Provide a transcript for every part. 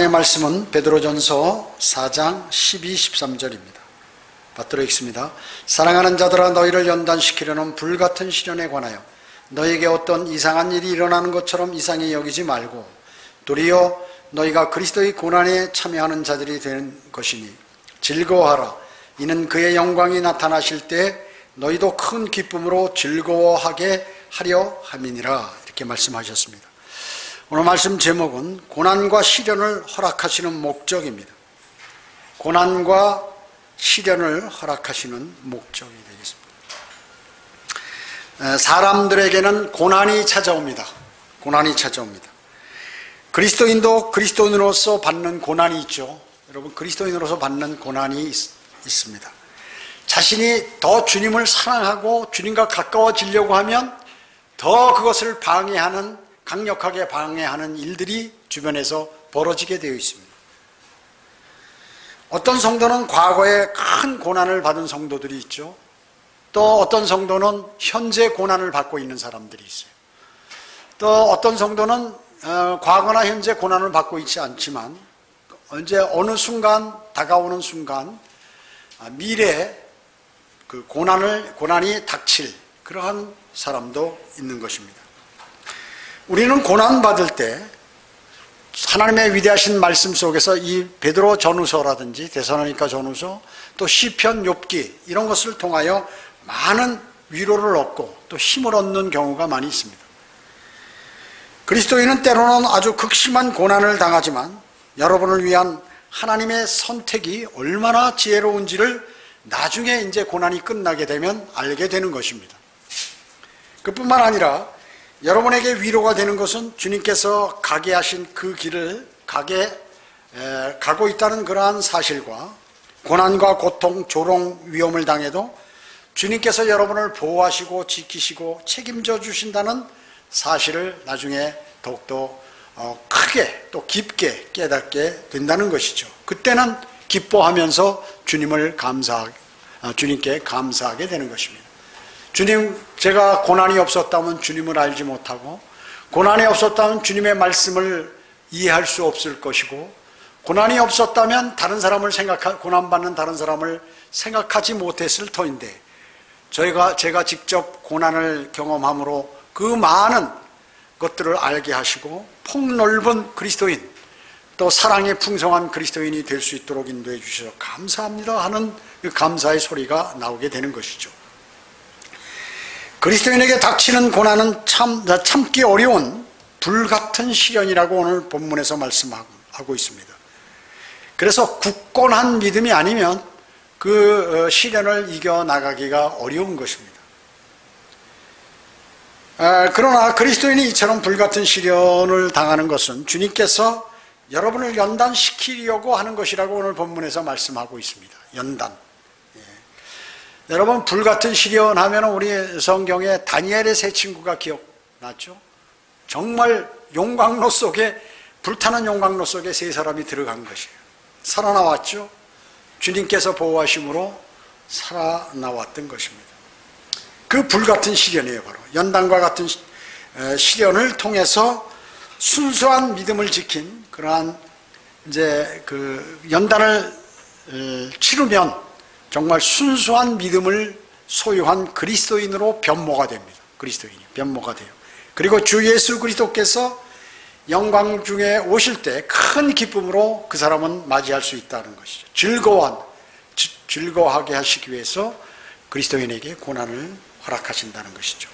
하나님의 말씀은 베드로전서 4장 12, 13절입니다. 받들어 읽습니다. 사랑하는 자들아, 너희를 연단시키려는 불같은 시련에 관하여 너희에게 어떤 이상한 일이 일어나는 것처럼 이상히 여기지 말고 도리어 너희가 그리스도의 고난에 참여하는 자들이 되는 것이니 즐거워하라. 이는 그의 영광이 나타나실 때 너희도 큰 기쁨으로 즐거워하게 하려 함이니라. 이렇게 말씀하셨습니다. 오늘 말씀 제목은 고난과 시련을 허락하시는 목적입니다. 고난과 시련을 허락하시는 목적이 되겠습니다. 사람들에게는 고난이 찾아옵니다. 고난이 찾아옵니다. 그리스도인도 그리스도인으로서 받는 고난이 있죠. 여러분, 그리스도인으로서 받는 고난이 있습니다. 자신이 더 주님을 사랑하고 주님과 가까워지려고 하면 더 그것을 방해하는, 강력하게 방해하는 일들이 주변에서 벌어지게 되어 있습니다. 어떤 성도는 과거에 큰 고난을 받은 성도들이 있죠. 또 어떤 성도는 현재 고난을 받고 있는 사람들이 있어요. 또 어떤 성도는 과거나 현재 고난을 받고 있지 않지만 이제 어느 순간, 다가오는 순간 미래에 그 고난이 닥칠 그러한 사람도 있는 것입니다. 우리는 고난받을 때 하나님의 위대하신 말씀 속에서 이 베드로 전후서라든지 데살로니가 전후서, 또 시편, 욥기 이런 것을 통하여 많은 위로를 얻고 또 힘을 얻는 경우가 많이 있습니다. 그리스도인은 때로는 아주 극심한 고난을 당하지만 여러분을 위한 하나님의 선택이 얼마나 지혜로운지를 나중에 이제 고난이 끝나게 되면 알게 되는 것입니다. 그뿐만 아니라 여러분에게 위로가 되는 것은 주님께서 가게 하신 그 길을 가고 있다는 그러한 사실과 고난과 고통, 조롱, 위험을 당해도 주님께서 여러분을 보호하시고 지키시고 책임져 주신다는 사실을 나중에 더욱더 크게 또 깊게 깨닫게 된다는 것이죠. 그때는 기뻐하면서 주님께 감사하게 되는 것입니다. 주님, 제가 고난이 없었다면 주님을 알지 못하고, 고난이 없었다면 주님의 말씀을 이해할 수 없을 것이고, 고난이 없었다면 고난받는 다른 사람을 생각하지 못했을 터인데, 제가 직접 고난을 경험함으로 그 많은 것들을 알게 하시고 폭넓은 그리스도인, 또 사랑에 풍성한 그리스도인이 될 수 있도록 인도해 주셔서 감사합니다 하는 그 감사의 소리가 나오게 되는 것이죠. 그리스도인에게 닥치는 고난은 참기 어려운 불같은 시련이라고 오늘 본문에서 말씀하고 있습니다. 그래서 굳건한 믿음이 아니면 그 시련을 이겨나가기가 어려운 것입니다. 그러나 그리스도인이 이처럼 불같은 시련을 당하는 것은 주님께서 여러분을 연단시키려고 하는 것이라고 오늘 본문에서 말씀하고 있습니다. 연단. 여러분, 불같은 시련 하면 우리 성경에 다니엘의 세 친구가 기억나죠? 정말 불타는 용광로 속에 세 사람이 들어간 것이에요. 살아나왔죠? 주님께서 보호하심으로 살아나왔던 것입니다. 그 불같은 시련이에요. 바로 연단과 같은 시련을 통해서 순수한 믿음을 지킨 그러한 이제 그 연단을 치르면 정말 순수한 믿음을 소유한 그리스도인으로 변모가 됩니다. 그리스도인이 변모가 돼요. 그리고 주 예수 그리스도께서 영광 중에 오실 때 큰 기쁨으로 그 사람은 맞이할 수 있다는 것이죠. 즐거워하게 하시기 위해서 그리스도인에게 고난을 허락하신다는 것이죠.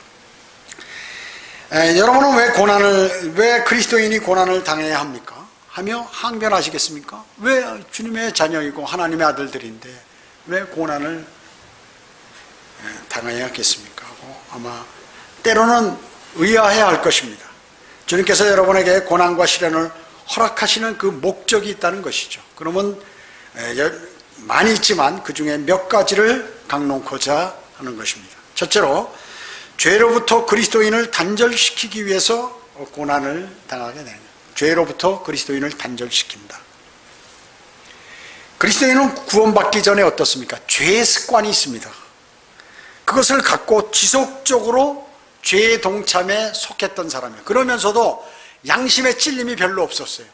여러분은 왜 그리스도인이 고난을 당해야 합니까? 하며 항변하시겠습니까? 왜 주님의 자녀이고 하나님의 아들들인데 왜 고난을 당해야겠습니까? 하고 아마 때로는 의아해야 할 것입니다. 주님께서 여러분에게 고난과 시련을 허락하시는 그 목적이 있다는 것이죠. 그러면 많이 있지만 그 중에 몇 가지를 강론코자 하는 것입니다. 첫째로, 죄로부터 그리스도인을 단절시키기 위해서 고난을 당하게 됩니다. 죄로부터 그리스도인을 단절시킨다. 그리스도인은 구원받기 전에 어떻습니까? 죄의 습관이 있습니다. 그것을 갖고 지속적으로 죄의 동참에 속했던 사람이에요. 그러면서도 양심의 찔림이 별로 없었어요.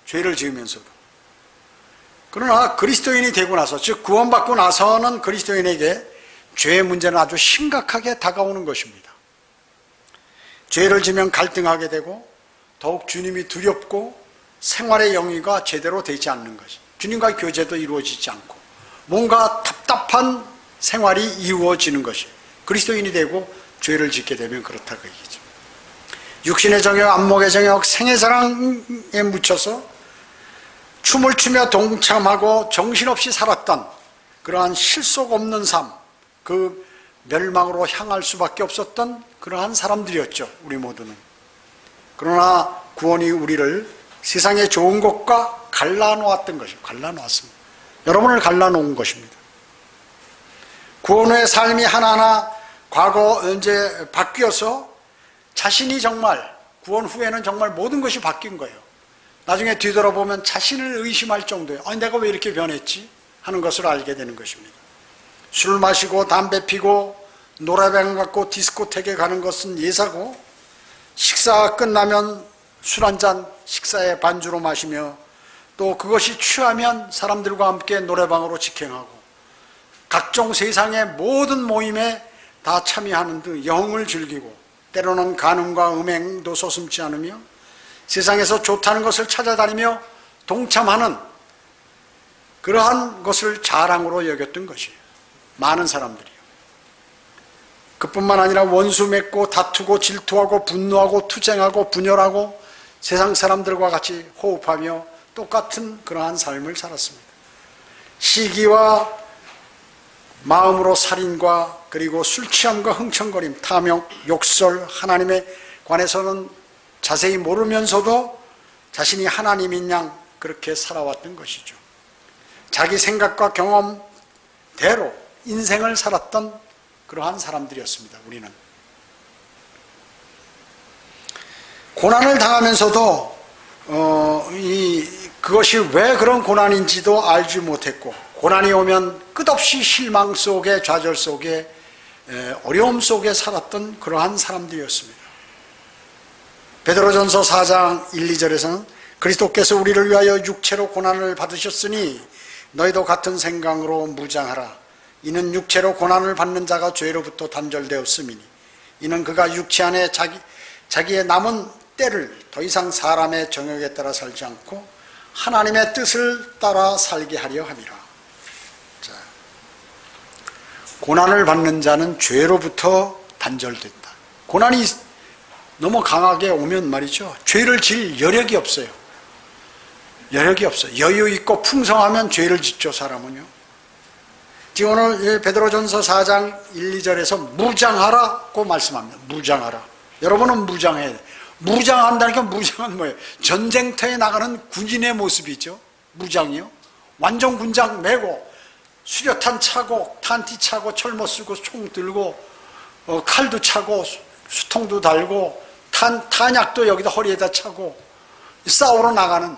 죄를 지으면서도. 그러나 그리스도인이 되고 나서, 즉 구원받고 나서는 그리스도인에게 죄의 문제는 아주 심각하게 다가오는 것입니다. 죄를 지면 갈등하게 되고 더욱 주님이 두렵고 생활의 영위가 제대로 되지 않는 것이, 주님과의 교제도 이루어지지 않고 뭔가 답답한 생활이 이루어지는 것이, 그리스도인이 되고 죄를 짓게 되면 그렇다고 얘기죠. 육신의 정욕, 안목의 정욕, 생의 사랑에 묻혀서 춤을 추며 동참하고 정신없이 살았던 그러한 실속 없는 삶, 그 멸망으로 향할 수밖에 없었던 그러한 사람들이었죠, 우리 모두는. 그러나 구원이 우리를 세상의 좋은 것과 갈라놓았던 것이죠. 갈라놓았습니다. 여러분을 갈라놓은 것입니다. 구원 후의 삶이 하나하나 과거, 현재 바뀌어서 자신이 정말, 구원 후에는 정말 모든 것이 바뀐 거예요. 나중에 뒤돌아보면 자신을 의심할 정도예요. 아니, 내가 왜 이렇게 변했지? 하는 것을 알게 되는 것입니다. 술 마시고 담배 피고 노래방 갖고 디스코텍에 가는 것은 예사고, 식사가 끝나면 술 한 잔 식사에 반주로 마시며, 또 그것이 취하면 사람들과 함께 노래방으로 직행하고 각종 세상의 모든 모임에 다 참여하는 듯 영을 즐기고, 때로는 간음과 음행도 서슴지 않으며 세상에서 좋다는 것을 찾아다니며 동참하는 그러한 것을 자랑으로 여겼던 것이에요. 많은 사람들이요. 그뿐만 아니라 원수 맺고 다투고 질투하고 분노하고 투쟁하고 분열하고 세상 사람들과 같이 호흡하며 똑같은 그러한 삶을 살았습니다. 시기와 마음으로 살인과 그리고 술 취함과 흥청거림, 탐욕, 욕설, 하나님에 관해서는 자세히 모르면서도 자신이 하나님인 양 그렇게 살아왔던 것이죠. 자기 생각과 경험대로 인생을 살았던 그러한 사람들이었습니다. 우리는 고난을 당하면서도 그것이 왜 그런 고난인지도 알지 못했고, 고난이 오면 끝없이 실망 속에, 좌절 속에, 어려움 속에 살았던 그러한 사람들이었습니다. 베드로전서 4장 1, 2절에서는 그리스도께서 우리를 위하여 육체로 고난을 받으셨으니 너희도 같은 생각으로 무장하라. 이는 육체로 고난을 받는 자가 죄로부터 단절되었음이니 이는 그가 육체 안에 자기의 남은 때를 더 이상 사람의 정욕에 따라 살지 않고 하나님의 뜻을 따라 살게 하려 함이라. 자, 고난을 받는 자는 죄로부터 단절된다. 고난이 너무 강하게 오면 말이죠, 죄를 질 여력이 없어요. 여력이 없어요. 여유 있고 풍성하면 죄를 짓죠, 사람은요. 지금 오늘 베드로전서 4장 1, 2절에서 무장하라고 말씀합니다. 무장하라. 여러분은 무장해야 돼. 무장한다니까, 무장은 뭐예요? 전쟁터에 나가는 군인의 모습이죠. 무장이요. 완전 군장 메고 수류탄 차고 탄티 차고 철모 쓰고 총 들고 칼도 차고 수통도 달고 탄약도 여기다 허리에다 차고 싸우러 나가는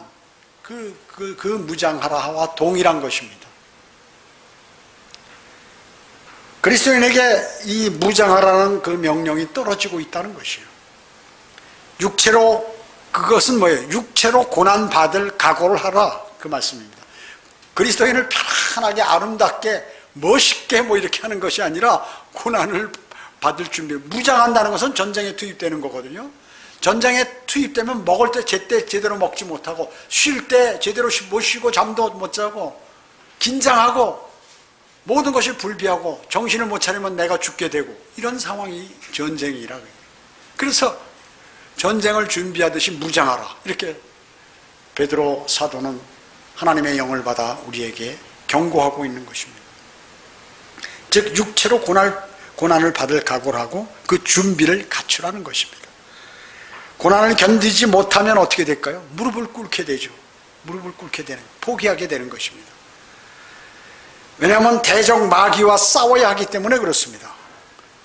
그 무장하라와 동일한 것입니다. 그리스도인에게 이 무장하라는 그 명령이 떨어지고 있다는 것이에요. 육체로, 그것은 뭐예요? 육체로 고난받을 각오를 하라, 그 말씀입니다. 그리스도인을 편안하게 아름답게 멋있게 뭐 이렇게 하는 것이 아니라 고난을 받을 준비. 무장한다는 것은 전쟁에 투입되는 거거든요. 전쟁에 투입되면 먹을 때 제때 제대로 먹지 못하고, 쉴 때 제대로 못 쉬고 잠도 못 자고 긴장하고 모든 것이 불비하고 정신을 못 차리면 내가 죽게 되고, 이런 상황이 전쟁이라고 해요. 그래서 전쟁을 준비하듯이 무장하라, 이렇게 베드로 사도는 하나님의 영을 받아 우리에게 경고하고 있는 것입니다. 즉 육체로 고난을 받을 각오를 하고 그 준비를 갖추라는 것입니다. 고난을 견디지 못하면 어떻게 될까요? 무릎을 꿇게 되죠. 무릎을 꿇게 되는, 포기하게 되는 것입니다. 왜냐하면 대적 마귀와 싸워야 하기 때문에 그렇습니다.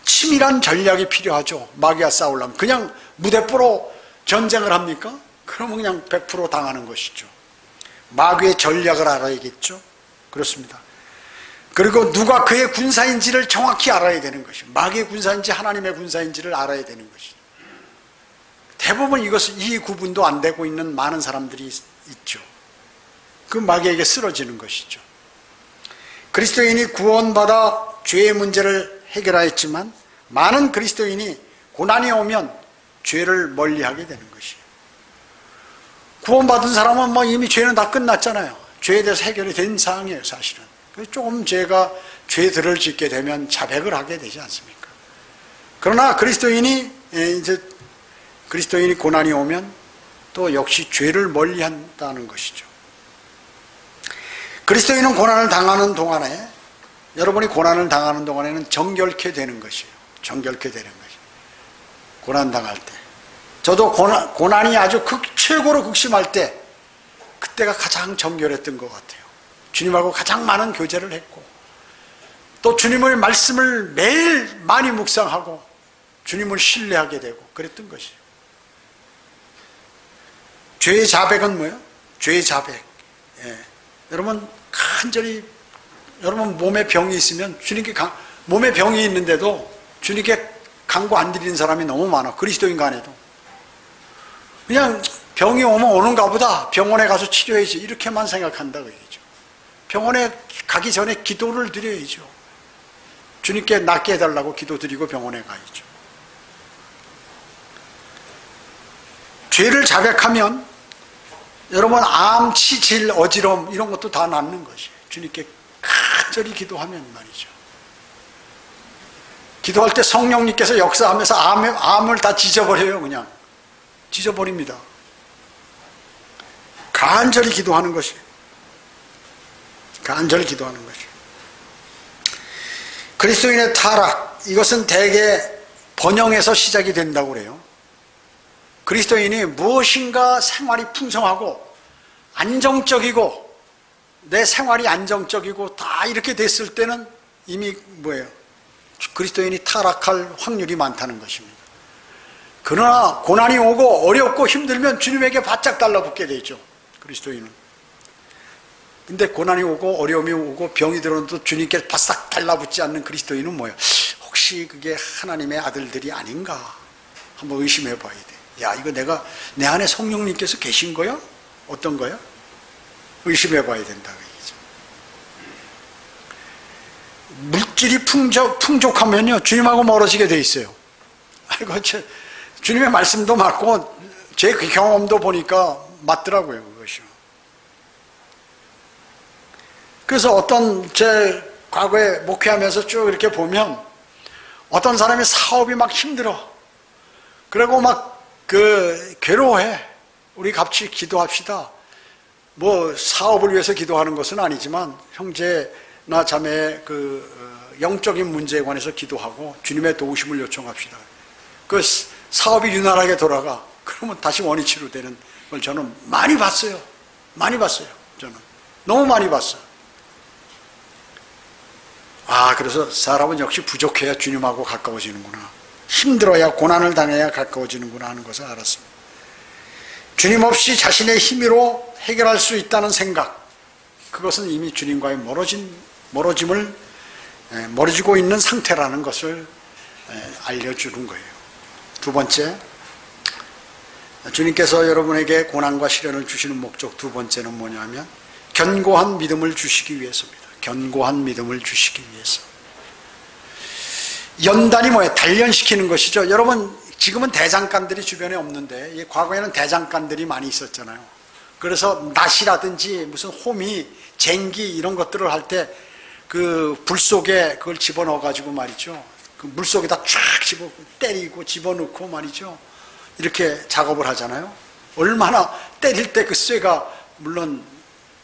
치밀한 전략이 필요하죠. 마귀와 싸우려면. 그냥 무대포로 전쟁을 합니까? 그러면 그냥 100% 당하는 것이죠. 마귀의 전략을 알아야겠죠. 그렇습니다. 그리고 누가 그의 군사인지를 정확히 알아야 되는 것이죠. 마귀의 군사인지 하나님의 군사인지를 알아야 되는 것이죠. 대부분 이 구분도 안 되고 있는 많은 사람들이 있죠. 그 마귀에게 쓰러지는 것이죠. 그리스도인이 구원받아 죄의 문제를 해결하였지만 많은 그리스도인이 고난이 오면 죄를 멀리하게 되는 것이에요. 구원받은 사람은 뭐 이미 죄는 다 끝났잖아요. 죄에 대해서 해결이 된 사항이에요, 사실은. 조금 죄가 죄들을 짓게 되면 자백을 하게 되지 않습니까? 그러나 그리스도인이 고난이 오면 또 역시 죄를 멀리한다는 것이죠. 그리스도인은 고난을 당하는 동안에, 여러분이 고난을 당하는 동안에는 정결케 되는 것이에요. 정결케 되는 것이에요. 고난 당할 때. 저도 고난이 아주 최고로 극심할 때, 그때가 가장 정결했던 것 같아요. 주님하고 가장 많은 교제를 했고, 또 주님의 말씀을 매일 많이 묵상하고 주님을 신뢰하게 되고 그랬던 것이에요. 죄의 자백은 뭐예요? 죄의 자백. 여러분 간절히, 여러분 몸에 병이 있으면 주님께 몸에 병이 있는데도 주님께 간구 안 드리는 사람이 너무 많아. 그리스도인 간에도 그냥 병이 오면 오는가 보다, 병원에 가서 치료해야지, 이렇게만 생각한다 그 얘기죠. 병원에 가기 전에 기도를 드려야죠. 주님께 낫게 해달라고 기도드리고 병원에 가야죠. 죄를 자백하면 여러분 암, 치질, 어지러움 이런 것도 다 낫는 것이에요. 주님께 간절히 기도하면 말이죠. 기도할 때 성령님께서 역사하면서 암을 다 찢어버려요. 그냥 찢어버립니다. 간절히 기도하는 것이에요. 간절히 기도하는 것이에요. 그리스도인의 타락, 이것은 대개 번영에서 시작이 된다고 그래요. 그리스도인이 무엇인가 생활이 풍성하고 안정적이고 내 생활이 안정적이고 다 이렇게 됐을 때는 이미 뭐예요? 그리스도인이 타락할 확률이 많다는 것입니다. 그러나 고난이 오고 어렵고 힘들면 주님에게 바짝 달라붙게 되죠. 그리스도인은. 근데 고난이 오고 어려움이 오고 병이 들어도 주님께 바싹 달라붙지 않는 그리스도인은 뭐예요? 혹시 그게 하나님의 아들들이 아닌가? 한번 의심해 봐야 돼. 야, 이거 내 안에 성령님께서 계신 거야? 어떤 거야? 의심해 봐야 된다. 물질이 풍족하면요, 주님하고 멀어지게 돼 있어요. 아이고, 주님의 말씀도 맞고, 제 경험도 보니까 맞더라고요, 그것이. 그래서 제 과거에 목회하면서 쭉 이렇게 보면, 어떤 사람이 사업이 막 힘들어. 그리고 막 괴로워해. 우리 같이 기도합시다. 뭐, 사업을 위해서 기도하는 것은 아니지만, 형제나 자매의 영적인 문제에 관해서 기도하고, 주님의 도우심을 요청합시다. 그 사업이 유난하게 돌아가. 그러면 다시 원위치로 되는 걸 저는 많이 봤어요. 많이 봤어요. 저는. 너무 많이 봤어요. 아, 그래서 사람은 역시 부족해야 주님하고 가까워지는구나. 힘들어야, 고난을 당해야 가까워지는구나 하는 것을 알았습니다. 주님 없이 자신의 힘으로 해결할 수 있다는 생각, 그것은 이미 주님과의 멀어지고 있는 상태라는 것을 알려주는 거예요. 두 번째, 주님께서 여러분에게 고난과 시련을 주시는 목적 두 번째는 뭐냐면 견고한 믿음을 주시기 위해서입니다. 견고한 믿음을 주시기 위해서. 연단이 뭐예요? 단련시키는 것이죠. 여러분, 지금은 대장간들이 주변에 없는데 과거에는 대장간들이 많이 있었잖아요. 그래서 낫이라든지 무슨 호미, 쟁기 이런 것들을 할 때 그 불 속에 그걸 집어넣어 가지고 말이죠. 그 물 속에다 쫙 때리고 집어넣고 말이죠. 이렇게 작업을 하잖아요. 얼마나 때릴 때 그 쇠가 물론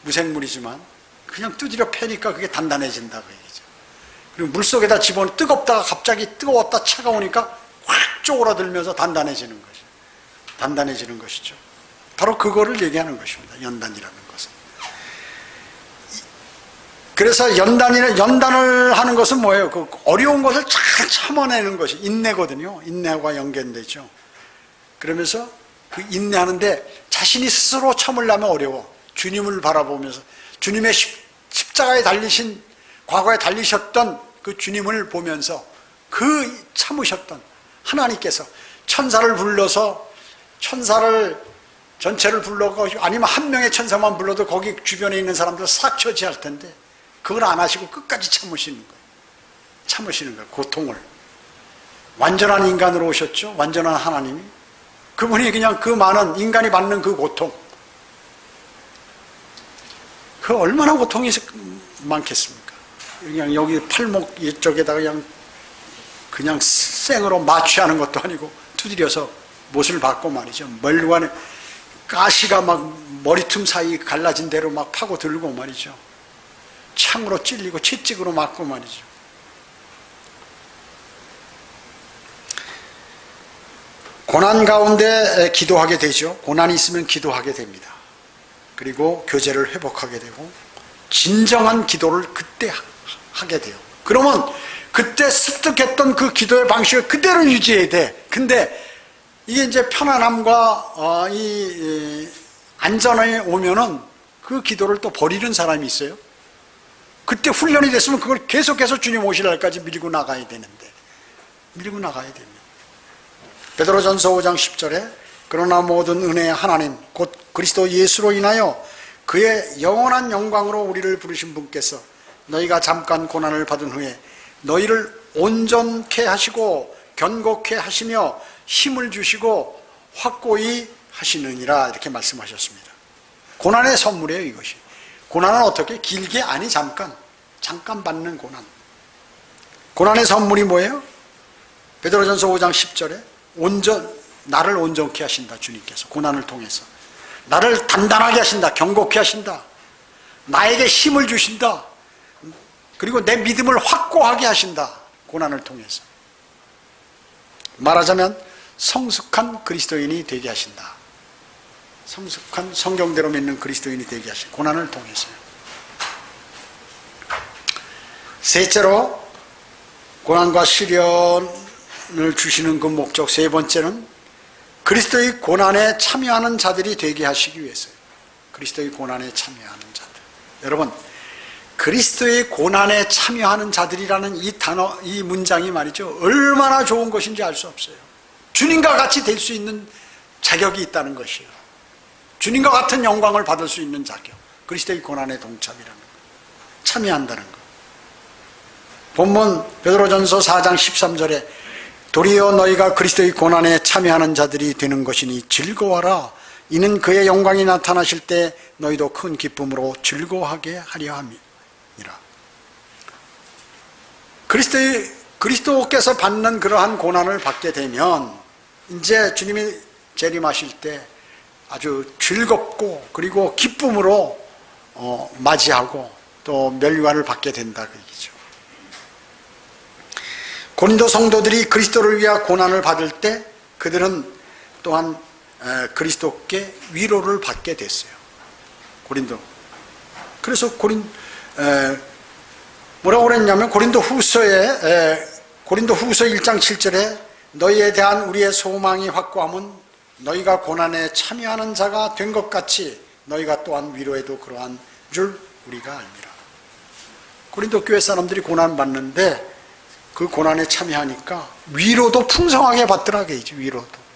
무생물이지만 그냥 두드려 패니까 그게 단단해진다고 얘기죠. 그리고 물 속에다 뜨겁다가 갑자기 뜨거웠다 차가우니까 확 쪼그라들면서 단단해지는 것이죠. 단단해지는 것이죠. 바로 그거를 얘기하는 것입니다. 연단이라는 것은. 그래서 연단을 하는 것은 뭐예요? 그 어려운 것을 잘 참아내는 것이 인내거든요. 인내와 연결되죠. 그러면서 그 인내하는데 자신이 스스로 참으려면 어려워. 주님을 바라보면서 주님의 십자가에 달리신, 과거에 달리셨던 그 주님을 보면서 그 참으셨던 하나님께서 천사를 불러서 천사를 전체를 불러고 아니면 한 명의 천사만 불러도 거기 주변에 있는 사람들 싹 처치할 텐데 그걸 안 하시고 끝까지 참으시는 거예요. 참으시는 거예요. 고통을. 완전한 인간으로 오셨죠. 완전한 하나님이. 그분이 그냥 그 많은 인간이 받는 그 고통, 그 얼마나 고통이 많겠습니까? 그냥 여기 팔목 이쪽에다가 그냥 생으로 마취하는 것도 아니고 두드려서 못을 받고 말이죠. 멀관에 가시가 막 머리틈 사이 갈라진 대로 막 파고 들고 말이죠. 창으로 찔리고 채찍으로 맞고 말이죠. 고난 가운데 기도하게 되죠. 고난이 있으면 기도하게 됩니다. 그리고 교제를 회복하게 되고 진정한 기도를 그때 하게 돼요. 그러면 그때 습득했던 그 기도의 방식을 그대로 유지해야 돼. 근데 이게 이제 편안함과 이 안전에 오면은 그 기도를 또 버리는 사람이 있어요. 그때 훈련이 됐으면 그걸 계속해서 주님 오실 날까지 밀고 나가야 되는데 밀고 나가야 됩니다. 베드로전서 5장 10절에 그러나 모든 은혜의 하나님 곧 그리스도 예수로 인하여 그의 영원한 영광으로 우리를 부르신 분께서 너희가 잠깐 고난을 받은 후에 너희를 온전케 하시고 견고케 하시며 힘을 주시고 확고히 하시느니라 이렇게 말씀하셨습니다. 고난의 선물이에요. 이것이. 고난은 어떻게? 길게 아니 잠깐 받는 고난. 고난의 선물이 뭐예요? 베드로전서 5장 10절에 나를 온전케 하신다. 주님께서 고난을 통해서 나를 단단하게 하신다. 견고케 하신다. 나에게 힘을 주신다. 그리고 내 믿음을 확고하게 하신다. 고난을 통해서. 말하자면 성숙한 그리스도인이 되게 하신다. 성숙한 성경대로 믿는 그리스도인이 되게 하신다. 고난을 통해서요. 셋째로 고난과 시련을 주시는 그 목적. 세 번째는 그리스도의 고난에 참여하는 자들이 되게 하시기 위해서요. 그리스도의 고난에 참여하는 자들. 여러분, 그리스도의 고난에 참여하는 자들이라는 이 단어, 이 문장이 말이죠. 얼마나 좋은 것인지 알 수 없어요. 주님과 같이 될 수 있는 자격이 있다는 것이에요. 주님과 같은 영광을 받을 수 있는 자격. 그리스도의 고난에 동참이라는 것. 참여한다는 것. 본문 베드로전서 4장 13절에 도리어 너희가 그리스도의 고난에 참여하는 자들이 되는 것이니 즐거워라. 이는 그의 영광이 나타나실 때 너희도 큰 기쁨으로 즐거워하게 하려 함이니라. 그리스도께서 받는 그러한 고난을 받게 되면 이제 주님이 재림하실 때 아주 즐겁고 그리고 기쁨으로 맞이하고 또 멸류관을 받게 된다 그 얘기죠. 고린도 성도들이 그리스도를 위해 고난을 받을 때 그들은 또한 그리스도께 위로를 받게 됐어요. 고린도. 그래서 뭐라고 그랬냐면 고린도 후서 1장 7절에 너희에 대한 우리의 소망이 확고함은 너희가 고난에 참여하는 자가 된 것 같이 너희가 또한 위로에도 그러한 줄 우리가 알미라. 고린도 교회 사람들이 고난 받는데 그 고난에 참여하니까 위로도 풍성하게 받더라 그러지. 위로도.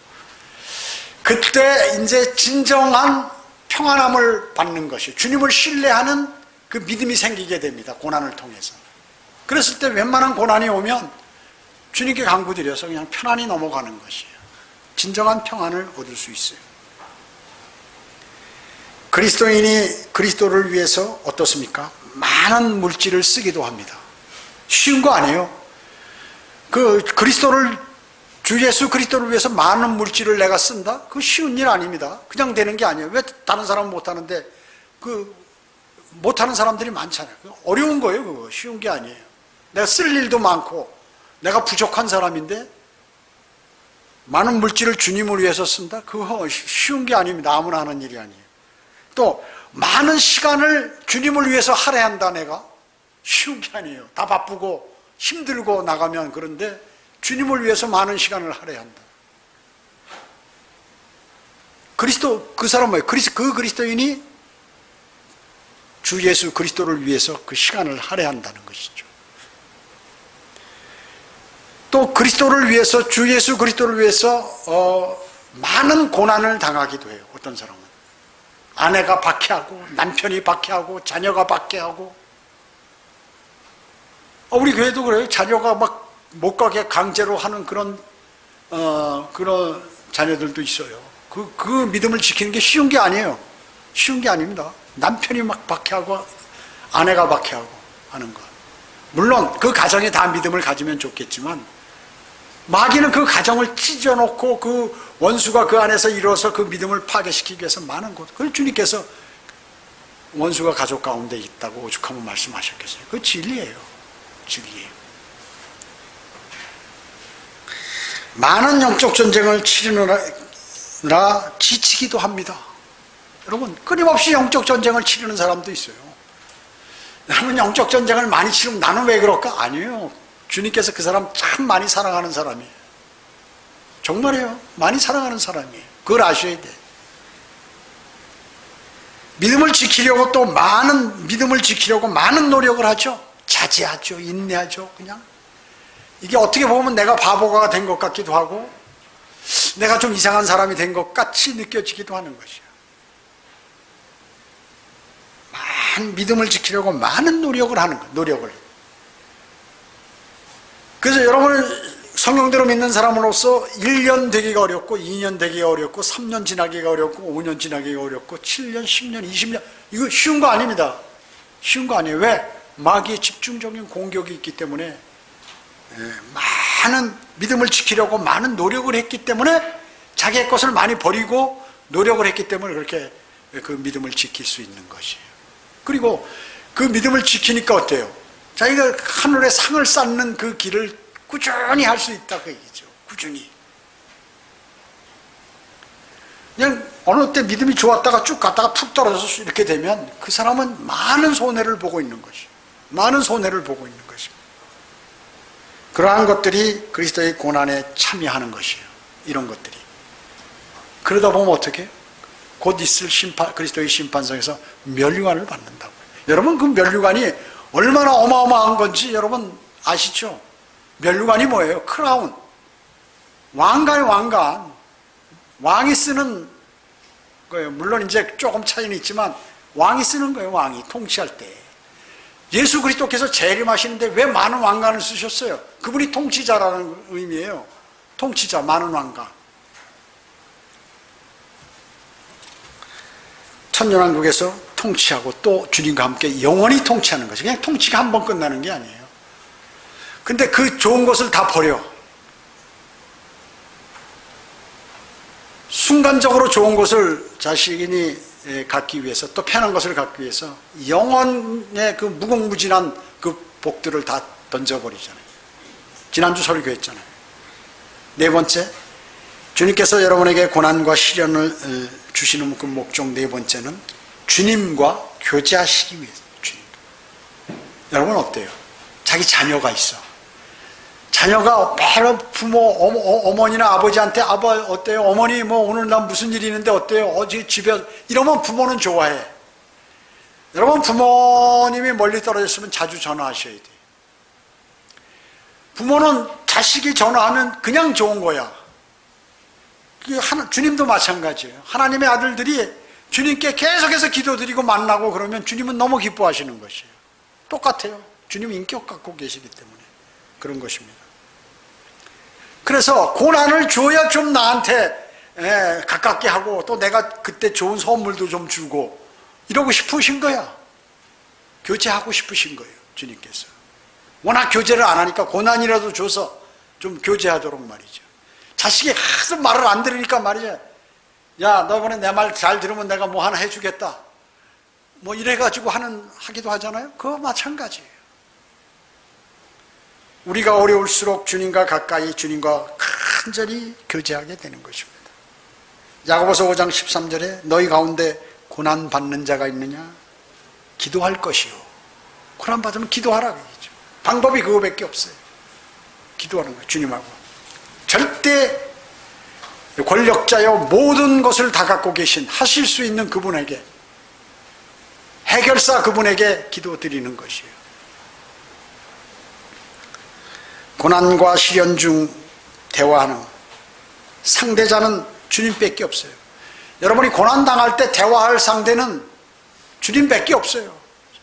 그때 이제 진정한 평안함을 받는 것이 주님을 신뢰하는 그 믿음이 생기게 됩니다. 고난을 통해서. 그랬을 때 웬만한 고난이 오면 주님께 간구드려서 그냥 편안히 넘어가는 것이에요. 진정한 평안을 얻을 수 있어요. 그리스도인이 그리스도를 위해서 어떻습니까? 많은 물질을 쓰기도 합니다. 쉬운 거 아니에요. 주 예수 그리스도를 위해서 많은 물질을 내가 쓴다? 그거 쉬운 일 아닙니다. 그냥 되는 게 아니에요. 왜 다른 사람은 못하는데, 못하는 사람들이 많잖아요. 어려운 거예요, 그거. 쉬운 게 아니에요. 내가 쓸 일도 많고, 내가 부족한 사람인데, 많은 물질을 주님을 위해서 쓴다? 그거 쉬운 게 아닙니다. 아무나 하는 일이 아니에요. 또, 많은 시간을 주님을 위해서 할애한다, 내가? 쉬운 게 아니에요. 다 바쁘고, 힘들고 나가면 그런데 주님을 위해서 많은 시간을 할애한다. 그 사람 뭐예요? 그 그리스도인이 주 예수 그리스도를 위해서 그 시간을 할애한다는 것이죠. 또 그리스도를 위해서 주 예수 그리스도를 위해서 많은 고난을 당하기도 해요. 어떤 사람은 아내가 박해하고 남편이 박해하고 자녀가 박해하고, 우리 교회도 그래요. 자녀가 막 못 가게 강제로 하는 그런 자녀들도 있어요. 그 믿음을 지키는 게 쉬운 게 아니에요. 쉬운 게 아닙니다. 남편이 막 박해하고 아내가 박해하고 하는 것. 물론 그 가정에 다 믿음을 가지면 좋겠지만, 마귀는 그 가정을 찢어놓고 그 원수가 그 안에서 이뤄서 그 믿음을 파괴시키기 위해서 많은 것. 그래서 주님께서 원수가 가족 가운데 있다고 오죽하면 말씀하셨겠어요. 그 진리예요. 진리예요. 많은 영적 전쟁을 치르느라 지치기도 합니다. 여러분, 끊임없이 영적 전쟁을 치르는 사람도 있어요. 여러분, 영적 전쟁을 많이 치르면 나는 왜 그럴까? 아니에요. 주님께서 그 사람 참 많이 사랑하는 사람이에요. 정말이에요. 많이 사랑하는 사람이에요. 그걸 아셔야 돼. 믿음을 지키려고 믿음을 지키려고 많은 노력을 하죠. 자제하죠. 인내하죠. 그냥. 이게 어떻게 보면 내가 바보가 된 것 같기도 하고, 내가 좀 이상한 사람이 된 것 같이 느껴지기도 하는 것이에요. 믿음을 지키려고 많은 노력을 하는 거예요. 노력을. 그래서 여러분을 성경대로 믿는 사람으로서 1년 되기가 어렵고, 2년 되기가 어렵고, 3년 지나기가 어렵고, 5년 지나기가 어렵고, 7년, 10년, 20년, 이거 쉬운 거 아닙니다. 쉬운 거 아니에요. 왜? 마귀의 집중적인 공격이 있기 때문에, 많은 믿음을 지키려고 많은 노력을 했기 때문에, 자기의 것을 많이 버리고 노력을 했기 때문에 그렇게 그 믿음을 지킬 수 있는 것이에요. 그리고 그 믿음을 지키니까 어때요? 자기가 하늘에 상을 쌓는 그 길을 꾸준히 할 수 있다, 그 얘기죠. 꾸준히. 그냥 어느 때 믿음이 좋았다가 쭉 갔다가 푹 떨어져서 이렇게 되면 그 사람은 많은 손해를 보고 있는 것이에요. 많은 손해를 보고 있는 것입니다. 그러한 것들이 그리스도의 고난에 참여하는 것이에요. 이런 것들이. 그러다 보면 어떻게 해요? 곧 있을 그리스도의 심판성에서 면류관을 받는다고요. 여러분, 그 면류관이 얼마나 어마어마한 건지 여러분 아시죠? 면류관이 뭐예요? 크라운. 왕관이 왕관. 왕이 쓰는 거예요. 물론 이제 조금 차이는 있지만 왕이 쓰는 거예요. 왕이 통치할 때. 예수 그리스도께서 재림하시는데 왜 많은 왕관을 쓰셨어요? 그분이 통치자라는 의미예요. 통치자, 많은 왕관. 천년왕국에서 통치하고 또 주님과 함께 영원히 통치하는 거죠. 그냥 통치가 한 번 끝나는 게 아니에요. 근데 그 좋은 것을 다 버려. 순간적으로 좋은 것을 자신이 갖기 위해서, 또 편한 것을 갖기 위해서 영원의 그 무궁무진한 그 복들을 다 던져버리잖아요. 지난주 설교했잖아요. 네 번째, 주님께서 여러분에게 고난과 시련을 주시는 그 목적 네 번째는 주님과 교제하시기 위해서. 주님. 여러분 어때요? 자기 자녀가 있어. 자녀가 바로 부모, 어머니나 아버지한테 어때요? 어머니 오늘 난 무슨 일이 있는데 어때요? 어제 집에, 이러면 부모는 좋아해. 여러분, 부모님이 멀리 떨어졌으면 자주 전화하셔야 돼요. 부모는 자식이 전화하면 그냥 좋은 거야. 주님도 마찬가지예요. 하나님의 아들들이 주님께 계속해서 기도드리고 만나고 그러면 주님은 너무 기뻐하시는 것이에요. 똑같아요. 주님 인격 갖고 계시기 때문에 그런 것입니다. 그래서 고난을 줘야 좀 나한테 가깝게 하고, 또 내가 그때 좋은 선물도 좀 주고 이러고 싶으신 거야. 교제하고 싶으신 거예요. 주님께서. 워낙 교제를 안 하니까 고난이라도 줘서 좀 교제하도록 말이죠. 자식이 하도 말을 안 들으니까 말이죠. 야, 너 이번에 내 말 잘 들으면 내가 뭐 하나 해주겠다. 이래가지고 하기도 하잖아요. 그거 마찬가지예요. 우리가 어려울수록 주님과 가까이, 주님과 간절히 교제하게 되는 것입니다. 야고보서 5장 13절에 너희 가운데 고난받는 자가 있느냐? 기도할 것이요. 고난받으면 기도하라 그러죠. 방법이 그거밖에 없어요. 기도하는 거예요. 주님하고. 절대 권력자여 모든 것을 다 갖고 계신, 하실 수 있는 그분에게, 해결사 그분에게 기도드리는 것이에요. 고난과 시련 중 대화하는 상대자는 주님밖에 없어요. 여러분이 고난당할 때 대화할 상대는 주님밖에 없어요.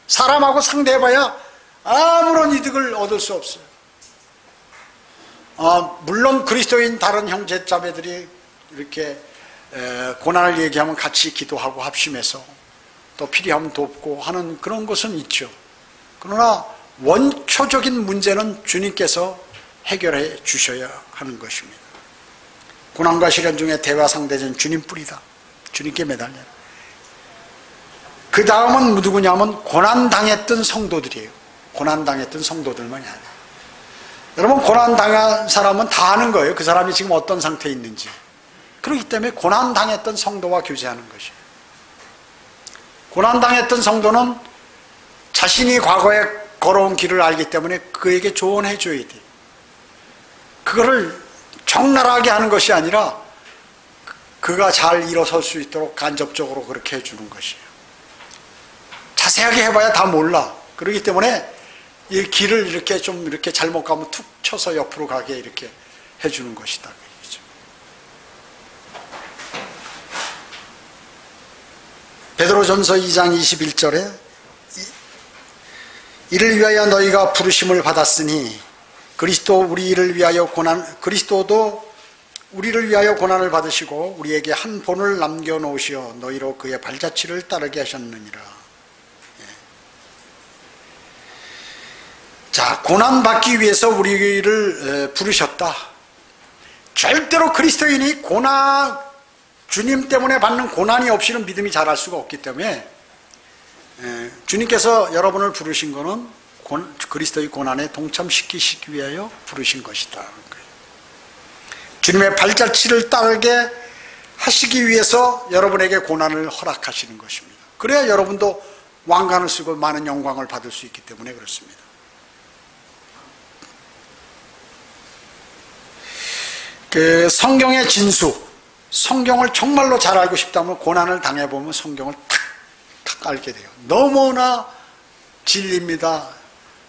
사람하고 상대해봐야 아무런 이득을 얻을 수 없어요. 물론 그리스도인 다른 형제자매들이 이렇게 고난을 얘기하면 같이 기도하고 합심해서 또 필요하면 돕고 하는 그런 것은 있죠. 그러나 원초적인 문제는 주님께서 해결해 주셔야 하는 것입니다. 고난과 시련 중에 대화 상대는 주님뿐이다. 주님께 매달려. 그 다음은 누구냐면 고난당했던 성도들이에요. 고난당했던 성도들만이 아니에요. 여러분, 고난당한 사람은 다 아는 거예요. 그 사람이 지금 어떤 상태에 있는지. 그렇기 때문에 고난당했던 성도와 교제하는 것이에요. 고난당했던 성도는 자신이 과거에 걸어온 길을 알기 때문에 그에게 조언해 줘야 돼요. 그거를 적나라하게 하는 것이 아니라 그가 잘 일어설 수 있도록 간접적으로 그렇게 해주는 것이에요. 자세하게 해봐야 다 몰라. 그렇기 때문에 이 길을 이렇게 좀 이렇게 잘못 가면 툭 쳐서 옆으로 가게 이렇게 해주는 것이다. 베드로전서 2장 21절에 이를 위하여 너희가 부르심을 받았으니 그리스도도 우리를 위하여 고난을 받으시고 우리에게 한 본을 남겨놓으시어 너희로 그의 발자취를 따르게 하셨느니라. 자, 고난받기 위해서 우리를 부르셨다. 절대로 그리스도인이 주님 때문에 받는 고난이 없이는 믿음이 자랄 수가 없기 때문에 주님께서 여러분을 부르신 것은 그리스도의 고난에 동참시키시기 위하여 부르신 것이다. 주님의 발자취를 따르게 하시기 위해서 여러분에게 고난을 허락하시는 것입니다. 그래야 여러분도 왕관을 쓰고 많은 영광을 받을 수 있기 때문에 그렇습니다. 그 성경의 진수, 성경을 정말로 잘 알고 싶다면 고난을 당해보면 성경을 탁 알게 돼요. 너무나 진리입니다.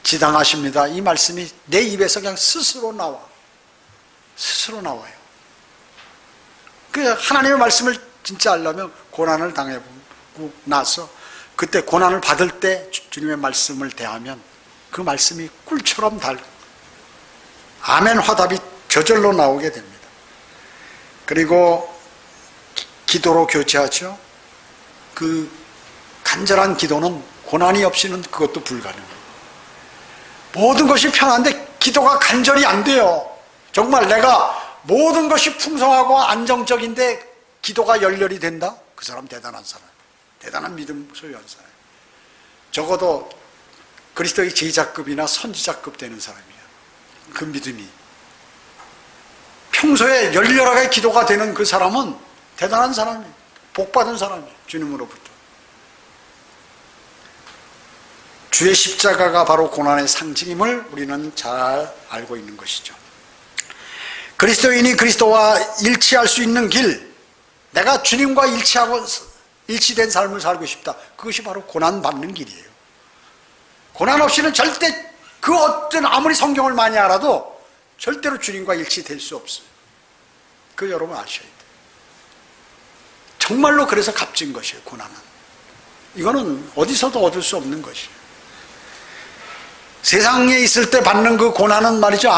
지당하십니다. 이 말씀이 내 입에서 그냥 스스로 나와요. 그 하나님의 말씀을 진짜 알려면 고난을 당해보고 나서 그때 고난을 받을 때 주님의 말씀을 대하면 그 말씀이 꿀처럼 달고 아멘 화답이 저절로 나오게 됩니다. 그리고 기도로 교제하죠. 그 간절한 기도는 고난이 없이는 그것도 불가능해요. 모든 것이 편한데 기도가 간절히 안 돼요. 정말 내가 모든 것이 풍성하고 안정적인데 기도가 열렬히 된다? 그 사람 대단한 사람, 대단한 믿음 소유한 사람. 적어도 그리스도의 제자급이나 선지자급 되는 사람이에요. 그 믿음이. 평소에 열렬하게 기도가 되는 그 사람은 대단한 사람이에요. 복받은 사람이에요. 주님으로부터. 주의 십자가가 바로 고난의 상징임을 우리는 잘 알고 있는 것이죠. 그리스도인이 그리스도와 일치할 수 있는 길, 내가 주님과 일치된 삶을 살고 싶다. 그것이 바로 고난받는 길이에요. 고난 없이는 절대 그 어떤 아무리 성경을 많이 알아도 절대로 주님과 일치될 수 없어요. 그거 여러분 아셔야 돼요. 정말로 그래서 값진 것이에요. 고난은. 이거는 어디서도 얻을 수 없는 것이에요. 세상에 있을 때 받는 그 고난은 말이죠.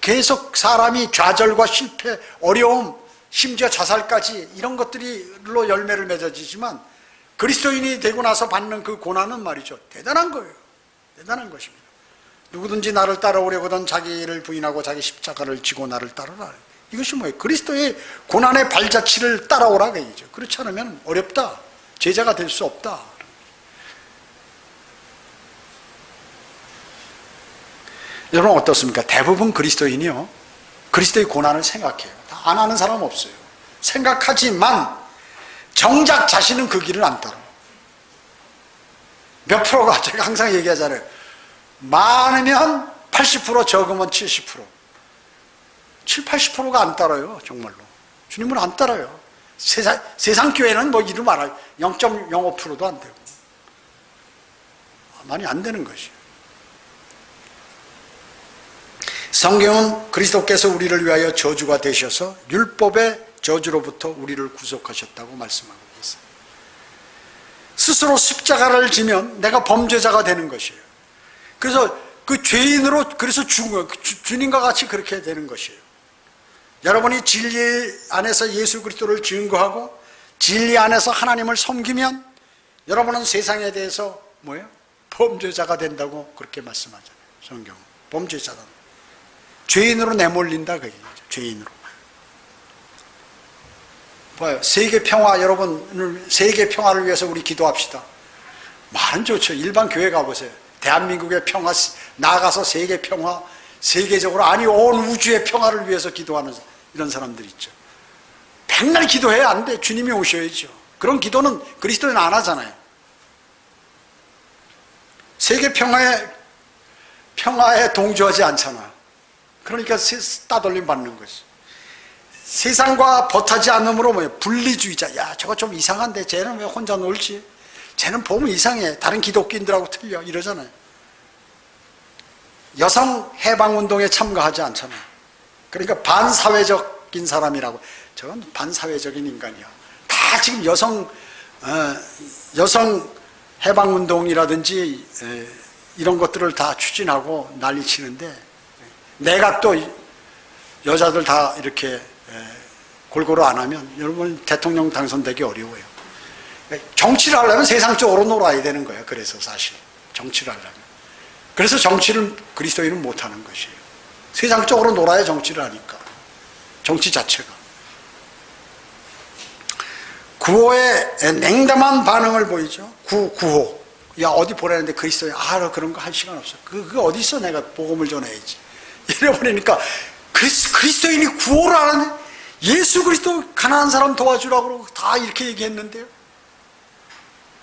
계속 사람이 좌절과 실패, 어려움, 심지어 자살까지 이런 것들로 열매를 맺어지지만 그리스도인이 되고 나서 받는 그 고난은 말이죠. 대단한 거예요. 대단한 것입니다. 누구든지 나를 따라오려거든 자기를 부인하고 자기 십자가를 지고 나를 따르라. 이것이 뭐예요? 그리스도의 고난의 발자취를 따라오라 그얘기죠. 그렇지 않으면 어렵다. 제자가 될 수 없다. 여러분 어떻습니까? 대부분 그리스도인이요, 그리스도의 고난을 생각해요. 다 안 하는 사람 없어요. 생각하지만 정작 자신은 그 길을 안 따라. 몇 프로가 제가 항상 얘기하잖아요. 많으면 80%, 적으면 70%. 80%가 안 따라요. 정말로. 주님은 안 따라요. 세상 교회는 뭐 이루 말아요. 0.05%도 안 되고. 많이 안 되는 것이에요. 성경은 그리스도께서 우리를 위하여 저주가 되셔서 율법의 저주로부터 우리를 구속하셨다고 말씀하고 있어요. 스스로 십자가를 지면 내가 범죄자가 되는 것이에요. 그래서 그 죄인으로 그래서 죽은 거예요. 주님과 같이 그렇게 되는 것이에요. 여러분이 진리 안에서 예수 그리스도를 증거하고 진리 안에서 하나님을 섬기면 여러분은 세상에 대해서 뭐예요? 범죄자가 된다고 그렇게 말씀하잖아요. 성경은 범죄자다. 죄인으로 내몰린다 그게 죄인으로. 봐요. 세계 평화, 여러분 세계 평화를 위해서 우리 기도합시다. 말은 좋죠. 일반 교회 가보세요. 대한민국의 평화, 나아가서 세계 평화, 세계적으로 아니 온 우주의 평화를 위해서 기도하는 이런 사람들 있죠. 백날 기도해야 안 돼. 주님이 오셔야죠. 그런 기도는 그리스도는 안 하잖아요. 세계 평화에 동조하지 않잖아. 그러니까 따돌림 받는 거지. 세상과 버타지 않음으로 뭐예요? 분리주의자. 야, 저거 좀 이상한데 쟤는 왜 혼자 놀지? 쟤는 보면 이상해. 다른 기독교인들하고 틀려. 이러잖아요. 여성 해방운동에 참가하지 않잖아요. 그러니까 반사회적인 사람이라고. 저건 반사회적인 인간이야. 다 지금 여성 해방운동이라든지 이런 것들을 다 추진하고 난리치는데 내가 또 여자들 다 이렇게 골고루 안 하면 여러분 대통령 당선되기 어려워요. 정치를 하려면 세상적으로 놀아야 되는 거예요. 그래서 사실 정치를 하려면. 그래서 정치를 그리스도인은 못하는 것이에요. 세상적으로 놀아야 정치를 하니까. 정치 자체가. 구호에 냉담한 반응을 보이죠. 구호. 야, 어디 보내는데 그리스도인, 그런 거 할 시간 없어. 그거 어디 있어? 내가 복음을 전해야지. 이래버리니까 그리스도인이 구호를 하는데 예수 그리스도 가난한 사람 도와주라고 그러고 다 이렇게 얘기했는데요.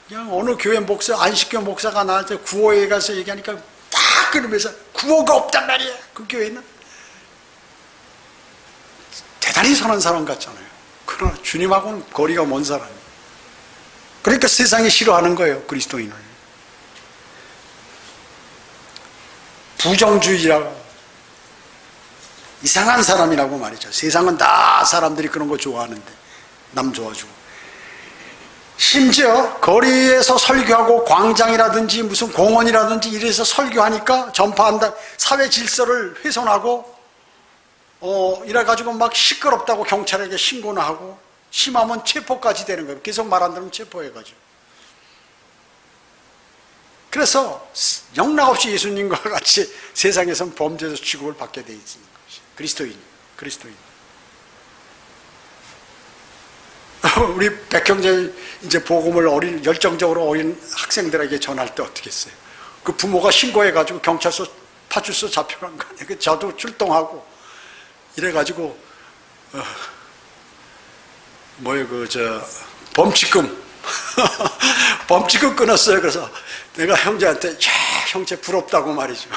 그냥 어느 교회 목사, 안식교 목사가 나한테 구호에 가서 얘기하니까 딱 그러면서 구호가 없단 말이야. 그 교회는. 대단히 선한 사람 같잖아요. 그러나 주님하고는 거리가 먼 사람이에요. 그러니까 세상이 싫어하는 거예요. 그리스도인을. 부정주의라고. 이상한 사람이라고 말이죠. 세상은 다 사람들이 그런 거 좋아하는데 남 좋아주고. 심지어 거리에서 설교하고 광장이라든지 무슨 공원이라든지 이래서 설교하니까 전파한다. 사회 질서를 훼손하고 이래가지고 막 시끄럽다고 경찰에게 신고나 하고 심하면 체포까지 되는 거예요. 계속 말 안 들으면 체포해가지고. 그래서 영락없이 예수님과 같이 세상에선 범죄에서 취급을 받게 돼 있는 것이 그리스도인. 우리 백형제 이제 복음을 열정적으로 어린 학생들에게 전할 때 어떻게 했어요? 그 부모가 신고해가지고 경찰서 파출소 잡혀간 거 아니에요? 저도 출동하고 이래가지고 범칙금 범칙금 끊었어요. 그래서 내가 형제한테 야, 형제 부럽다고 말이죠.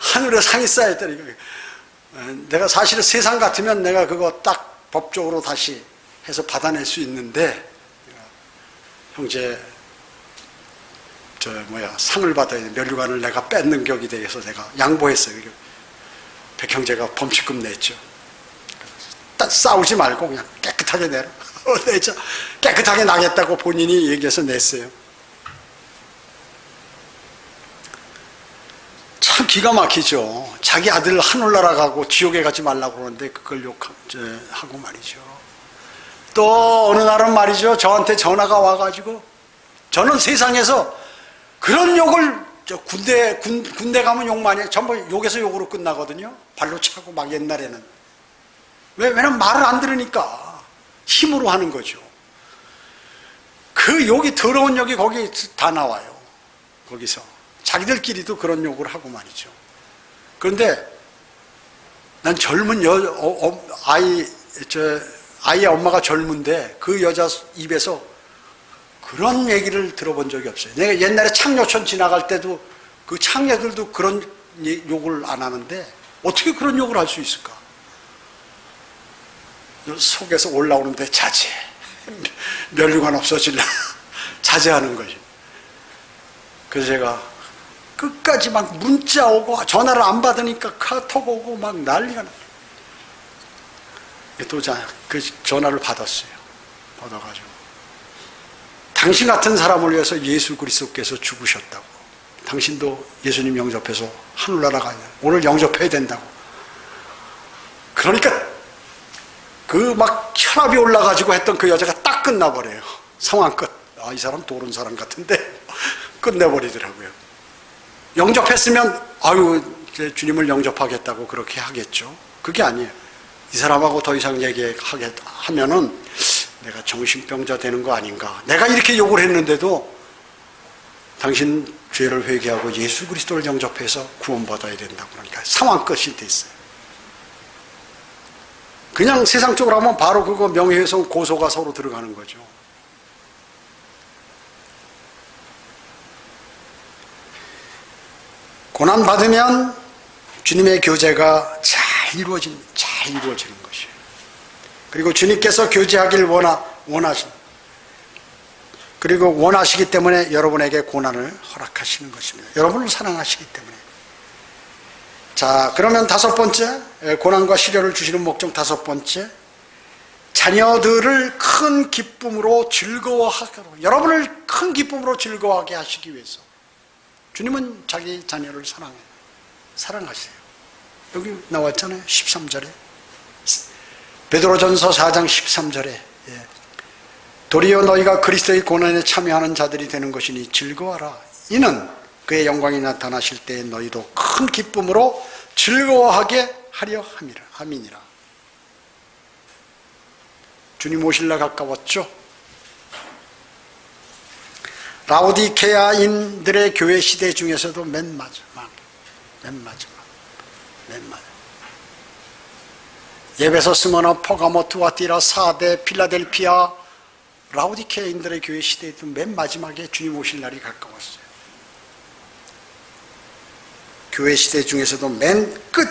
하늘에 상이 쌓였더니 내가 사실은 세상 같으면 내가 그거 딱 법적으로 다시 해서 받아낼 수 있는데 형제 상을 받아야 돼. 면류관을 내가 뺏는 격이 돼서 내가 양보했어요. 백형제가 범칙금 냈죠. 싸우지 말고 그냥 깨끗하게 내라. 내죠. 깨끗하게 나겠다고 본인이 얘기해서 냈어요. 참 기가 막히죠. 자기 아들 하늘나라 가고 지옥에 가지 말라고 그러는데 그걸 욕하고 말이죠. 또 어느 날은 말이죠. 저한테 전화가 와가지고 저는 세상에서 그런 욕을 군대 가면 욕 많이 해. 전부 욕에서 욕으로 끝나거든요. 발로 차고 막 옛날에는. 왜냐면 말을 안 들으니까 힘으로 하는 거죠. 그 욕이 더러운 욕이 거기 다 나와요. 거기서 자기들끼리도 그런 욕을 하고 말이죠. 그런데 난 젊은 아이의 엄마가 젊은데 그 여자 입에서 그런 얘기를 들어본 적이 없어요. 내가 옛날에 창녀촌 지나갈 때도 그 창녀들도 그런 욕을 안 하는데 어떻게 그런 욕을 할 수 있을까? 속에서 올라오는데 자제. 면류관 없어질라. 자제하는 거지. 그래서 제가 끝까지 막 문자 오고 전화를 안 받으니까 카톡 오고 막 난리가 나. 또 그 전화를 받았어요. 받아가지고 당신 같은 사람을 위해서 예수 그리스도께서 죽으셨다고. 당신도 예수님 영접해서 하늘나라 가야 돼. 오늘 영접해야 된다고. 그러니까 그 막 혈압이 올라가지고 했던 그 여자가 딱 끝나버려요. 상황 끝. 아, 이 사람 도른 사람 같은데 끝내버리더라고요. 영접했으면 아유 주님을 영접하겠다고 그렇게 하겠죠. 그게 아니에요. 이 사람하고 더 이상 얘기하면은 내가 정신병자 되는 거 아닌가. 내가 이렇게 욕을 했는데도 당신 죄를 회개하고 예수 그리스도를 영접해서 구원받아야 된다고. 그러니까 상황 끝이 돼 있어요. 그냥 세상적으로 하면 바로 그거 명예훼손 고소가 서로 들어가는 거죠. 고난받으면 주님의 교제가 잘 이루어지는 것이에요. 그리고 주님께서 교제하길 원하신, 그리고 원하시기 때문에 여러분에게 고난을 허락하시는 것입니다. 여러분을 사랑하시기 때문에. 자, 그러면 다섯 번째, 고난과 시련을 주시는 목적 다섯 번째, 자녀들을 큰 기쁨으로 즐거워하도록, 여러분을 큰 기쁨으로 즐거워하게 하시기 위해서. 주님은 자기 자녀를 사랑하세요. 여기 나왔잖아요. 13절에. 베드로전서 4장 13절에 도리어 너희가 그리스도의 고난에 참여하는 자들이 되는 것이니 즐거워하라. 이는 그의 영광이 나타나실 때에 너희도 큰 기쁨으로 즐거워하게 하려 함이니라. 주님 오실라 가까웠죠. 라오디케아인들의 교회 시대 중에서도 맨 마지막 예배소, 스무나, 포가모, 투아티라, 사데, 필라델피아, 라오디케아인들의 교회 시대에도 맨 마지막에 주님 오실 날이 가까웠어요. 교회 시대 중에서도 맨 끝,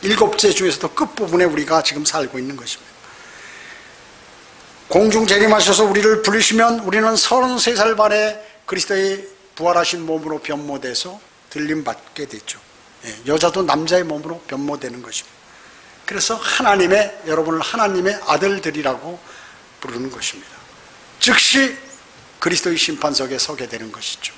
일곱째 중에서도 끝부분에 우리가 지금 살고 있는 것입니다. 공중 재림하셔서 우리를 부르시면 우리는 33살 만에 그리스도의 부활하신 몸으로 변모돼서 들림받게 됐죠. 여자도 남자의 몸으로 변모되는 것입니다. 그래서 여러분을 하나님의 아들들이라고 부르는 것입니다. 즉시 그리스도의 심판석에 서게 되는 것이죠.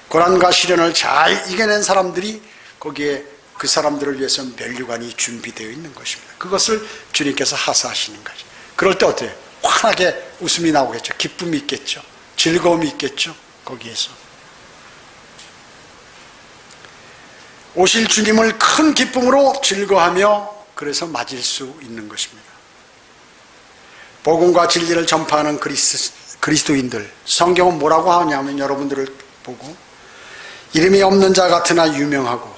고난과 시련을 잘 이겨낸 사람들이 거기에 그 사람들을 위해서 면류관이 준비되어 있는 것입니다. 그것을 주님께서 하사하시는 거죠. 그럴 때 어때요? 환하게 웃음이 나오겠죠. 기쁨이 있겠죠. 즐거움이 있겠죠. 거기에서. 오실 주님을 큰 기쁨으로 즐거워하며 그래서 맞을 수 있는 것입니다. 복음과 진리를 전파하는 그리스도인들, 성경은 뭐라고 하냐면 여러분들을 보고 이름이 없는 자 같으나 유명하고,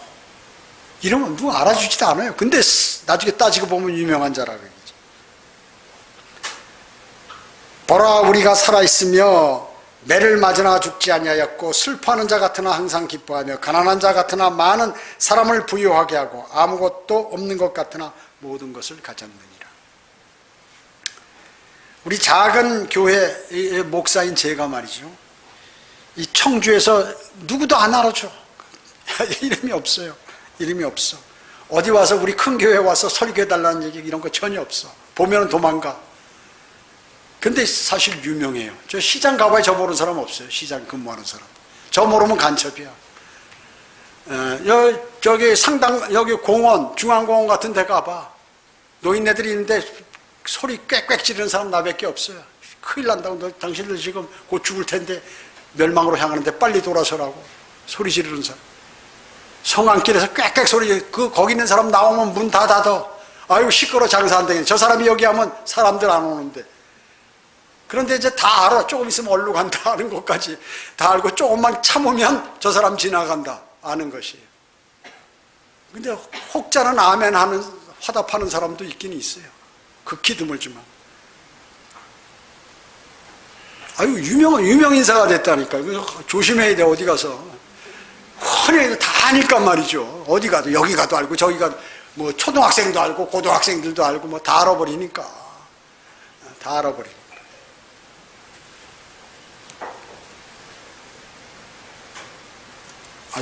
이름은 누가 알아주지도 않아요. 근데 나중에 따지고 보면 유명한 자라고 얘기죠. 보라, 우리가 살아있으며 매를 맞으나 죽지 아니하였고, 슬퍼하는 자 같으나 항상 기뻐하며, 가난한 자 같으나 많은 사람을 부유하게 하고, 아무것도 없는 것 같으나 모든 것을 가졌느니라. 우리 작은 교회의 목사인 제가 말이죠, 이 청주에서 누구도 안 알아줘. 이름이 없어요. 이름이 없어. 어디 와서 우리 큰 교회 와서 설교해달라는 얘기 이런 거 전혀 없어. 보면 도망가. 근데 사실 유명해요. 저 시장 가봐야 저 모르는 사람 없어요. 시장 근무하는 사람. 저 모르면 간첩이야. 저기 여기 공원, 중앙공원 같은 데 가봐. 노인네들이 있는데 소리 꽥꽥 지르는 사람 나밖에 없어요. 큰일 난다고. 당신들 지금 곧 죽을 텐데 멸망으로 향하는데 빨리 돌아서라고 소리 지르는 사람. 성안길에서 꽥꽥 소리, 거기 있는 사람 나오면 문 다 닫아. 아유, 시끄러, 장사 안 되겠네. 저 사람이 여기 하면 사람들 안 오는데. 그런데 이제 다 알아. 조금 있으면 얼로 간다 하는 것까지 다 알고, 조금만 참으면 저 사람 지나간다 아는 것이에요. 근데 혹자는 아멘 하는, 화답하는 사람도 있긴 있어요. 극히 드물지만. 아유, 유명 인사가 됐다니까. 조심해야 돼, 어디 가서. 훤히 다 아니까 말이죠. 어디 가도, 여기 가도 알고, 저기 가도, 뭐, 초등학생도 알고, 고등학생들도 알고, 뭐, 다 알아버리니까. 다 알아버리고.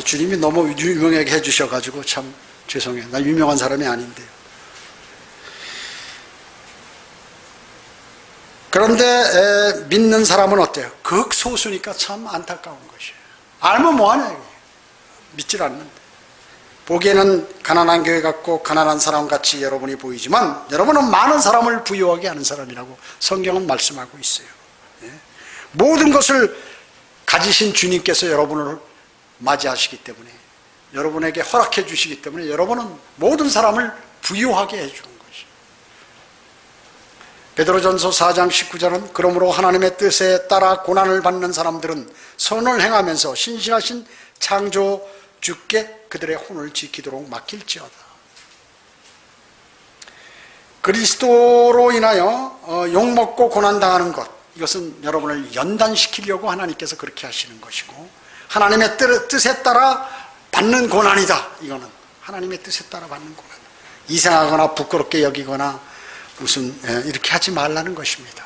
주님이 너무 유명하게 해주셔가지고 참 죄송해요. 나 유명한 사람이 아닌데요. 그런데 믿는 사람은 어때요? 극소수니까 참 안타까운 것이에요. 알면 뭐하냐 이게. 믿질 않는데. 보기에는 가난한 교회 같고 가난한 사람 같이 여러분이 보이지만 여러분은 많은 사람을 부유하게 하는 사람이라고 성경은 말씀하고 있어요. 모든 것을 가지신 주님께서 여러분을 맞이하시기 때문에, 여러분에게 허락해 주시기 때문에 여러분은 모든 사람을 부유하게 해주는 것이에요. 베드로전서 4장 19절은 그러므로 하나님의 뜻에 따라 고난을 받는 사람들은 선을 행하면서 신실하신 창조주께 그들의 혼을 지키도록 맡길지어다. 그리스도로 인하여 욕먹고 고난당하는 것, 이것은 여러분을 연단시키려고 하나님께서 그렇게 하시는 것이고, 하나님의 뜻에 따라 받는 고난이다. 이거는 하나님의 뜻에 따라 받는 고난, 이상하거나 부끄럽게 여기거나 무슨 이렇게 하지 말라는 것입니다.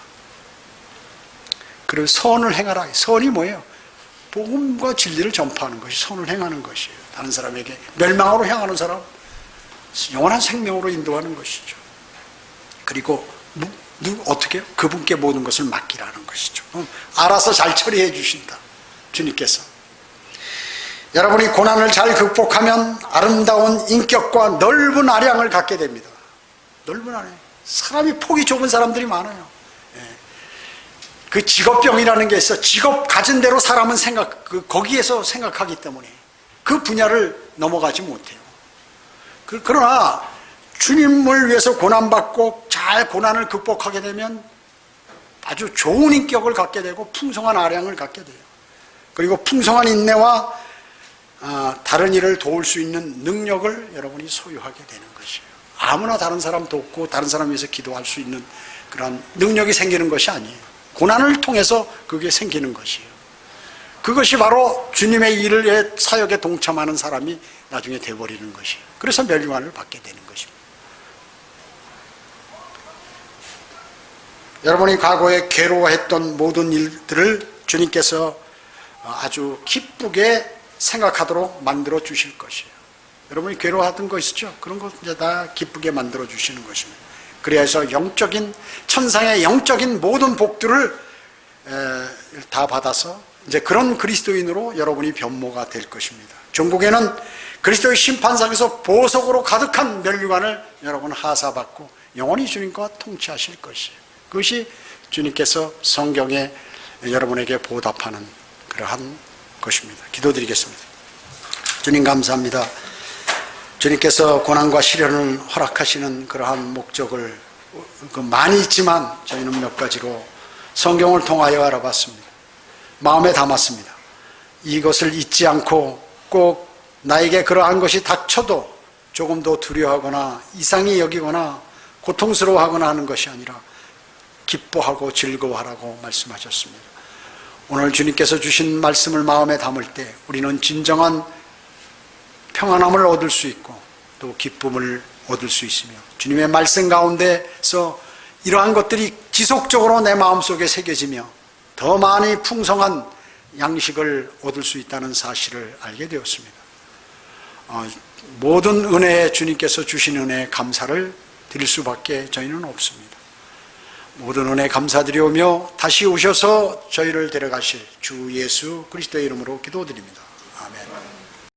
그리고 선을 행하라. 선이 뭐예요? 복음과 진리를 전파하는 것이 선을 행하는 것이에요. 다른 사람에게 멸망으로 향하는 사람 영원한 생명으로 인도하는 것이죠. 그리고 어떻게 해요? 그분께 모든 것을 맡기라는 것이죠. 알아서 잘 처리해 주신다, 주님께서. 여러분이 고난을 잘 극복하면 아름다운 인격과 넓은 아량을 갖게 됩니다. 넓은 아량. 사람이 폭이 좁은 사람들이 많아요. 그 직업병이라는 게 있어. 직업 가진 대로 사람은 거기에서 생각하기 때문에 그 분야를 넘어가지 못해요. 그러나 주님을 위해서 고난받고 잘 고난을 극복하게 되면 아주 좋은 인격을 갖게 되고 풍성한 아량을 갖게 돼요. 그리고 풍성한 인내와 다른 일을 도울 수 있는 능력을 여러분이 소유하게 되는 것이에요. 아무나 다른 사람 돕고 다른 사람 위해서 기도할 수 있는 그런 능력이 생기는 것이 아니에요. 고난을 통해서 그게 생기는 것이에요. 그것이 바로 주님의 일을 사역에 동참하는 사람이 나중에 돼버리는 것이에요. 그래서 멸류관을 받게 되는 것입니다. 여러분이 과거에 괴로워했던 모든 일들을 주님께서 아주 기쁘게 생각하도록 만들어 주실 것이에요. 여러분이 괴로워하던 거 있었죠? 그런 거 이제 다 기쁘게 만들어 주시는 것입니다. 그래서 천상의 영적인 모든 복들을 다 받아서 이제 그런 그리스도인으로 여러분이 변모가 될 것입니다. 종국에는 그리스도의 심판상에서 보석으로 가득한 멸류관을 여러분 하사받고 영원히 주님과 통치하실 것이에요. 그것이 주님께서 성경에 여러분에게 보답하는 그러한 것입니다. 기도드리겠습니다. 주님 감사합니다. 주님께서 고난과 시련을 허락하시는 그러한 목적을 많이 있지만 저희는 몇 가지로 성경을 통하여 알아봤습니다. 마음에 담았습니다. 이것을 잊지 않고 꼭 나에게 그러한 것이 닥쳐도 조금도 두려워하거나 이상히 여기거나 고통스러워하거나 하는 것이 아니라 기뻐하고 즐거워하라고 말씀하셨습니다. 오늘 주님께서 주신 말씀을 마음에 담을 때 우리는 진정한 평안함을 얻을 수 있고 또 기쁨을 얻을 수 있으며 주님의 말씀 가운데서 이러한 것들이 지속적으로 내 마음속에 새겨지며 더 많이 풍성한 양식을 얻을 수 있다는 사실을 알게 되었습니다. 모든 은혜에 주님께서 주신 은혜에 감사를 드릴 수밖에 저희는 없습니다. 모든 은혜 감사드리오며 다시 오셔서 저희를 데려가실 주 예수 그리스도의 이름으로 기도드립니다.